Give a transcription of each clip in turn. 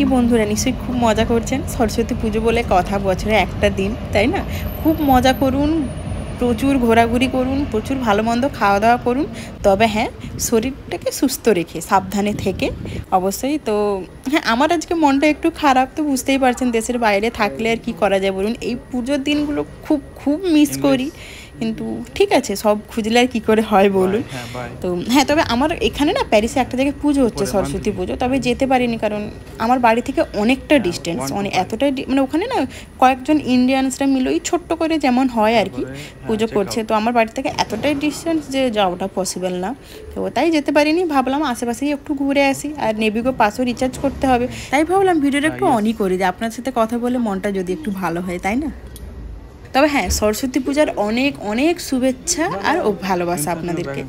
কি বন্ধুরা নিশ্চয়ই খুব মজা করছেন। সরস্বতী পুজো বলে কথা, বছরে একটা দিন, তাই না? খুব মজা করুন, প্রচুর ঘোরাঘুরি করুন, প্রচুর ভালো মন্দ খাওয়া দাওয়া করুন, তবে হ্যাঁ শরীরটাকে সুস্থ রেখে সাবধানে থেকে অবশ্যই। তো হ্যাঁ, আমার আজকে মনটা একটু খারাপ, তো বুঝতেই পারছেন দেশের বাইরে থাকলে আর কি করা যায় বলুন। এই পুজোর দিনগুলো খুব খুব মিস করি, কিন্তু ঠিক আছে, সব খুঁজলে আর কী করে হয় বলুন। তো হ্যাঁ, তবে আমার এখানে না প্যারিসে একটা জায়গায় পুজো হচ্ছে, সরস্বতী পুজো, তবে যেতে পারিনি কারণ আমার বাড়ি থেকে অনেকটা ডিস্টেন্স, এতটাই মানে ওখানে না কয়েকজন ইন্ডিয়ানসরা মিলে ওই ছোট্ট করে যেমন হয় আর কি পুজো করছে, তো আমার বাড়ি থেকে এতটাই ডিস্টেন্স যে যাওয়াটা পসিবল না, তো তাই যেতে পারিনি। ভাবলাম আশেপাশেই একটু ঘুরে আসি, আর নেভিগো পাসও রিচার্জ করতে হবে, তাই ভাবলাম ভিডিওটা একটু অনই করি যে আপনার সাথে কথা বলে মনটা যদি একটু ভালো হয়, তাই না? তবে হ্যাঁ, সরস্বতী পূজার অনেক অনেক শুভেচ্ছা আর ভালোবাসা আপনাদেরকে।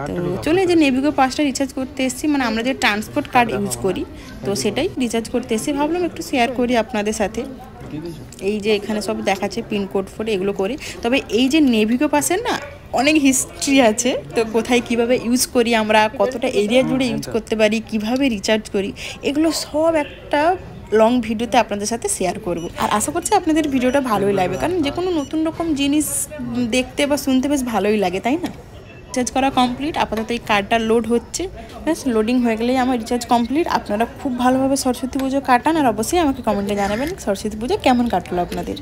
তো চলে যে নেভিগো পাসটা রিচার্জ করতে এসেছি, মানে আমরা যে ট্রান্সপোর্ট কার্ড ইউজ করি, তো সেটাই রিচার্জ করতে এসেছি, ভাবলাম একটু শেয়ার করি আপনাদের সাথে। এই যে এখানে সব দেখাচ্ছে পিনকোড ফোড এগুলো করে, তবে এই যে নেভিগো পাসের না অনেক হিস্ট্রি আছে, তো কোথায় কিভাবে ইউজ করি আমরা, কতটা এরিয়া জুড়ে ইউজ করতে পারি, কিভাবে রিচার্জ করি, এগুলো সব একটা লং ভিডিওতে আপনাদের সাথে শেয়ার করব। আর আশা করছি আপনাদের ভিডিওটা ভালোই লাগবে, কারণ যে কোনো নতুন রকম জিনিস দেখতে বা শুনতে বেশ ভালোই লাগে, তাই না? রিচার্জ করা কমপ্লিট, আপাতত এই কার্ডটা লোড হচ্ছে, ব্যাস লোডিং হয়ে গেলেই আমার রিচার্জ কমপ্লিট। আপনারা খুব ভালোভাবে সরস্বতী পুজো কাটান, আর অবশ্যই আমাকে কমেন্টে জানাবেন সরস্বতী পুজো কেমন কাটলো আপনাদের।